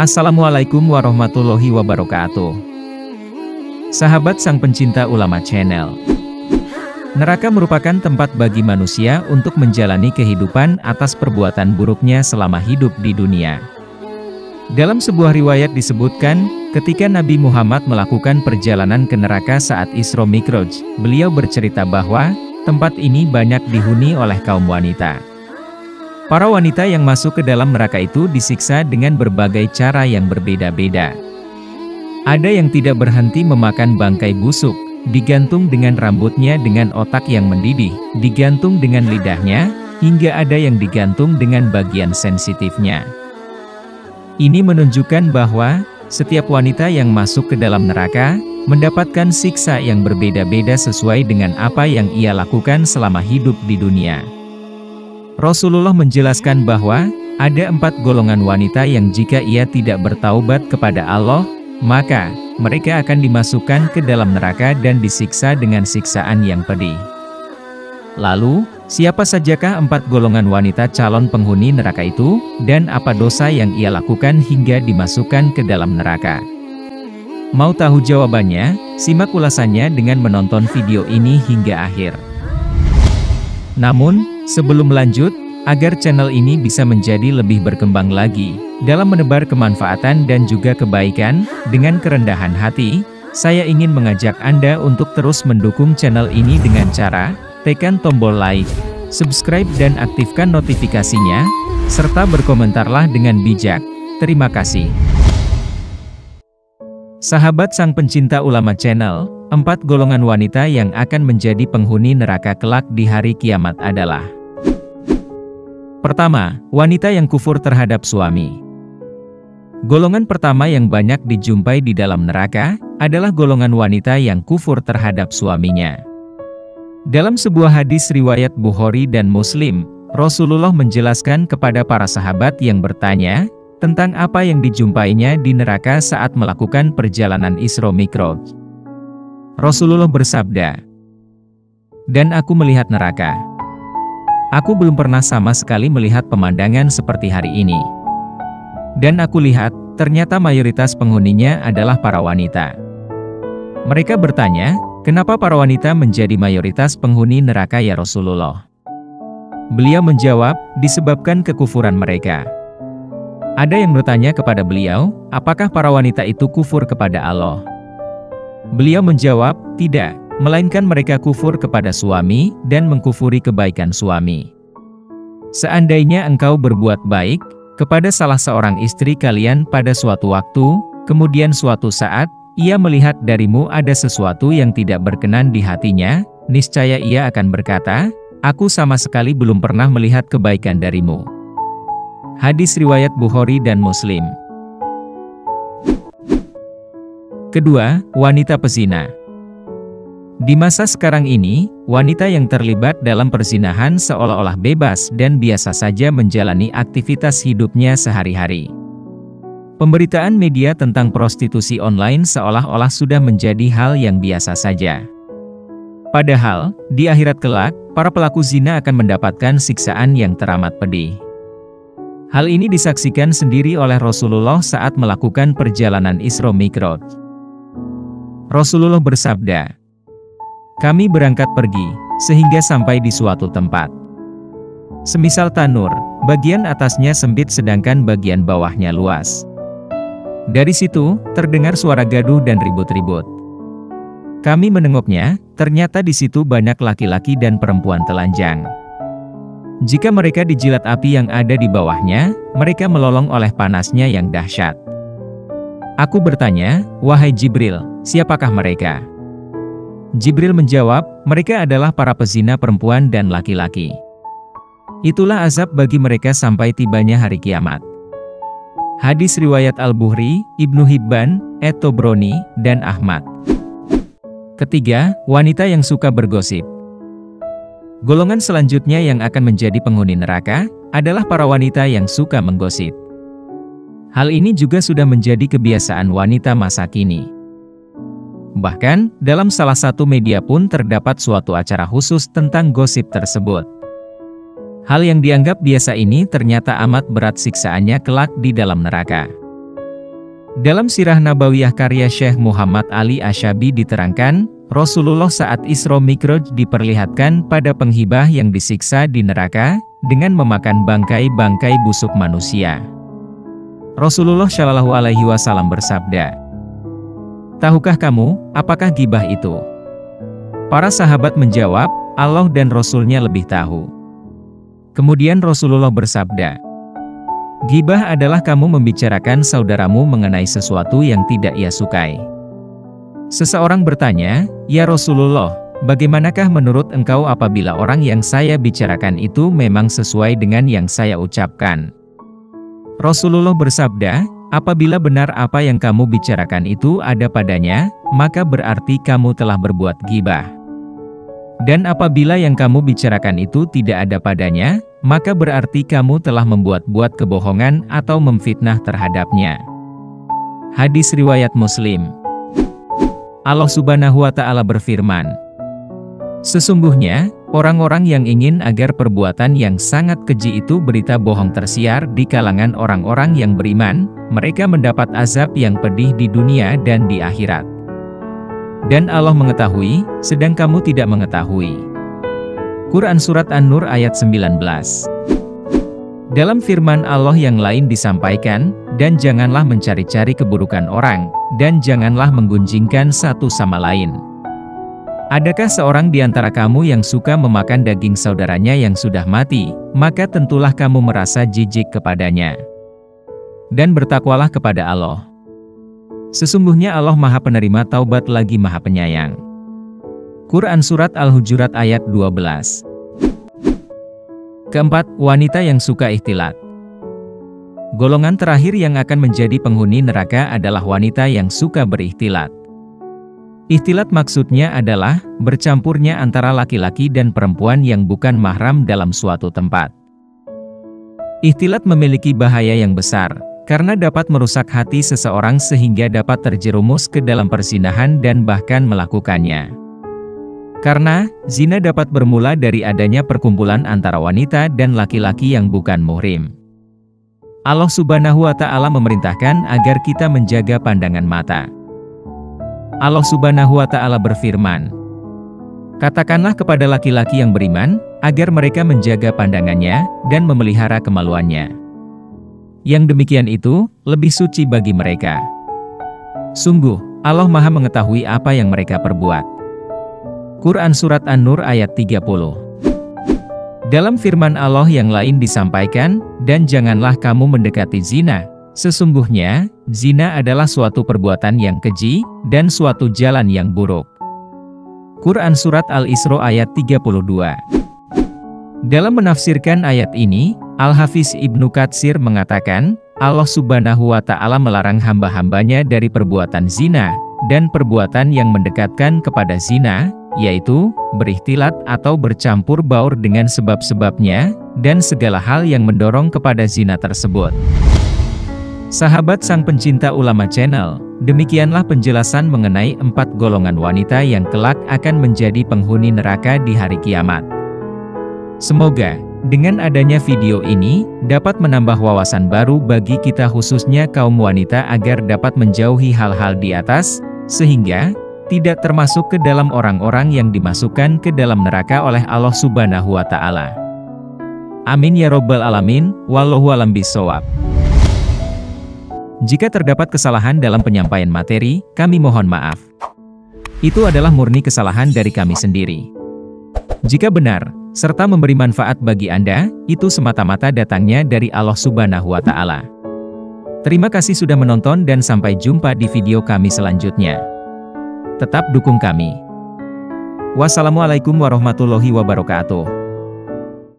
Assalamualaikum warahmatullahi wabarakatuh. Sahabat sang pencinta ulama channel. Neraka merupakan tempat bagi manusia untuk menjalani kehidupan atas perbuatan buruknya selama hidup di dunia. Dalam sebuah riwayat disebutkan, ketika Nabi Muhammad melakukan perjalanan ke neraka saat Isra Mi'raj, beliau bercerita bahwa tempat ini banyak dihuni oleh kaum wanita. Para wanita yang masuk ke dalam neraka itu disiksa dengan berbagai cara yang berbeda-beda. Ada yang tidak berhenti memakan bangkai busuk, digantung dengan rambutnya dengan otak yang mendidih, digantung dengan lidahnya, hingga ada yang digantung dengan bagian sensitifnya. Ini menunjukkan bahwa setiap wanita yang masuk ke dalam neraka mendapatkan siksa yang berbeda-beda sesuai dengan apa yang ia lakukan selama hidup di dunia. Rasulullah menjelaskan bahwa ada 4 golongan wanita yang jika ia tidak bertaubat kepada Allah, maka mereka akan dimasukkan ke dalam neraka dan disiksa dengan siksaan yang pedih. Lalu, siapa sajakah 4 golongan wanita calon penghuni neraka itu, dan apa dosa yang ia lakukan hingga dimasukkan ke dalam neraka? Mau tahu jawabannya? Simak ulasannya dengan menonton video ini hingga akhir. Namun, sebelum lanjut, agar channel ini bisa menjadi lebih berkembang lagi dalam menebar kemanfaatan dan juga kebaikan, dengan kerendahan hati, saya ingin mengajak Anda untuk terus mendukung channel ini dengan cara tekan tombol like, subscribe dan aktifkan notifikasinya, serta berkomentarlah dengan bijak. Terima kasih. Sahabat sang pencinta ulama channel, 4 golongan wanita yang akan menjadi penghuni neraka kelak di hari kiamat adalah: pertama, wanita yang kufur terhadap suami. Golongan pertama yang banyak dijumpai di dalam neraka adalah golongan wanita yang kufur terhadap suaminya. Dalam sebuah hadis riwayat Bukhari dan Muslim, Rasulullah menjelaskan kepada para sahabat yang bertanya tentang apa yang dijumpainya di neraka saat melakukan perjalanan Isra Mi'raj. Rasulullah bersabda, "Dan aku melihat neraka. Aku belum pernah sama sekali melihat pemandangan seperti hari ini. Dan aku lihat, ternyata mayoritas penghuninya adalah para wanita." Mereka bertanya, "Kenapa para wanita menjadi mayoritas penghuni neraka ya Rasulullah?" Beliau menjawab, "Disebabkan kekufuran mereka." Ada yang bertanya kepada beliau, "Apakah para wanita itu kufur kepada Allah?" Beliau menjawab, "Tidak, melainkan mereka kufur kepada suami dan mengkufuri kebaikan suami. Seandainya engkau berbuat baik kepada salah seorang istri kalian pada suatu waktu, kemudian suatu saat ia melihat darimu ada sesuatu yang tidak berkenan di hatinya, niscaya ia akan berkata, 'Aku sama sekali belum pernah melihat kebaikan darimu.'" Hadis riwayat Bukhari dan Muslim. Kedua, wanita pezina. Di masa sekarang ini, wanita yang terlibat dalam perzinahan seolah-olah bebas dan biasa saja menjalani aktivitas hidupnya sehari-hari. Pemberitaan media tentang prostitusi online seolah-olah sudah menjadi hal yang biasa saja. Padahal, di akhirat kelak, para pelaku zina akan mendapatkan siksaan yang teramat pedih. Hal ini disaksikan sendiri oleh Rasulullah saat melakukan perjalanan Isra Mi'raj. Rasulullah bersabda, "Kami berangkat pergi, sehingga sampai di suatu tempat. Semisal tanur, bagian atasnya sempit sedangkan bagian bawahnya luas. Dari situ, terdengar suara gaduh dan ribut-ribut. Kami menengoknya, ternyata di situ banyak laki-laki dan perempuan telanjang. Jika mereka dijilat api yang ada di bawahnya, mereka melolong oleh panasnya yang dahsyat. Aku bertanya, 'Wahai Jibril, siapakah mereka?' Jibril menjawab, 'Mereka adalah para pezina perempuan dan laki-laki. Itulah azab bagi mereka sampai tibanya hari kiamat.'" Hadis riwayat Al-Bukhari, Ibnu Hibban, At-Tabrani, dan Ahmad. Ketiga, wanita yang suka bergosip. Golongan selanjutnya yang akan menjadi penghuni neraka adalah para wanita yang suka menggosip. Hal ini juga sudah menjadi kebiasaan wanita masa kini. Bahkan, dalam salah satu media pun terdapat suatu acara khusus tentang gosip tersebut. Hal yang dianggap biasa ini ternyata amat berat siksaannya kelak di dalam neraka. Dalam Sirah Nabawiyah karya Syekh Muhammad Ali Asy-Syabi diterangkan, Rasulullah saat Isra Mi'raj diperlihatkan pada penghibah yang disiksa di neraka, dengan memakan bangkai-bangkai busuk manusia. Rasulullah Shallallahu Alaihi Wasallam bersabda, "Tahukah kamu, apakah gibah itu?" Para sahabat menjawab, "Allah dan Rasulnya lebih tahu." Kemudian Rasulullah bersabda, "Gibah adalah kamu membicarakan saudaramu mengenai sesuatu yang tidak ia sukai." Seseorang bertanya, "Ya Rasulullah, bagaimanakah menurut engkau apabila orang yang saya bicarakan itu memang sesuai dengan yang saya ucapkan?" Rasulullah bersabda, "Apabila benar apa yang kamu bicarakan itu ada padanya, maka berarti kamu telah berbuat gibah. Dan apabila yang kamu bicarakan itu tidak ada padanya, maka berarti kamu telah membuat-buat kebohongan atau memfitnah terhadapnya." Hadis riwayat Muslim. Allah Subhanahu wa Ta'ala berfirman, "Sesungguhnya, orang-orang yang ingin agar perbuatan yang sangat keji itu berita bohong tersiar di kalangan orang-orang yang beriman, mereka mendapat azab yang pedih di dunia dan di akhirat. Dan Allah mengetahui, sedang kamu tidak mengetahui." Quran Surat An-Nur ayat 19. Dalam firman Allah yang lain disampaikan, "Dan janganlah mencari-cari keburukan orang, dan janganlah menggunjingkan satu sama lain. Adakah seorang di antara kamu yang suka memakan daging saudaranya yang sudah mati, maka tentulah kamu merasa jijik kepadanya. Dan bertakwalah kepada Allah. Sesungguhnya Allah Maha Penerima Taubat lagi Maha Penyayang." Quran Surat Al-Hujurat ayat 12. Keempat, wanita yang suka ikhtilat. Golongan terakhir yang akan menjadi penghuni neraka adalah wanita yang suka berikhtilat. Ikhtilat maksudnya adalah bercampurnya antara laki-laki dan perempuan yang bukan mahram dalam suatu tempat. Ikhtilat memiliki bahaya yang besar, karena dapat merusak hati seseorang sehingga dapat terjerumus ke dalam perzinahan dan bahkan melakukannya. Karena, zina dapat bermula dari adanya perkumpulan antara wanita dan laki-laki yang bukan muhrim. Allah Subhanahu wa Ta'ala memerintahkan agar kita menjaga pandangan mata. Allah Subhanahu wa Ta'ala berfirman, "Katakanlah kepada laki-laki yang beriman, agar mereka menjaga pandangannya, dan memelihara kemaluannya. Yang demikian itu, lebih suci bagi mereka. Sungguh, Allah Maha mengetahui apa yang mereka perbuat." Quran Surat An-Nur ayat 30. Dalam firman Allah yang lain disampaikan, "Dan janganlah kamu mendekati zina. Sesungguhnya, zina adalah suatu perbuatan yang keji, dan suatu jalan yang buruk." Quran Surat Al-Isra ayat 32. Dalam menafsirkan ayat ini, Al-Hafiz Ibnu Katsir mengatakan, Allah Subhanahu wa Ta'ala melarang hamba-hambanya dari perbuatan zina, dan perbuatan yang mendekatkan kepada zina, yaitu berikhtilat atau bercampur baur dengan sebab-sebabnya, dan segala hal yang mendorong kepada zina tersebut. Sahabat sang pencinta ulama channel, demikianlah penjelasan mengenai 4 golongan wanita yang kelak akan menjadi penghuni neraka di hari kiamat. Semoga, dengan adanya video ini, dapat menambah wawasan baru bagi kita khususnya kaum wanita agar dapat menjauhi hal-hal di atas, sehingga tidak termasuk ke dalam orang-orang yang dimasukkan ke dalam neraka oleh Allah Subhanahu wa Ta'ala. Amin ya Rabbal Alamin, wallahu a'lam bishawab. Jika terdapat kesalahan dalam penyampaian materi, kami mohon maaf. Itu adalah murni kesalahan dari kami sendiri. Jika benar, serta memberi manfaat bagi Anda, itu semata-mata datangnya dari Allah Subhanahu wa Ta'ala. Terima kasih sudah menonton dan sampai jumpa di video kami selanjutnya. Tetap dukung kami. Wassalamualaikum warahmatullahi wabarakatuh.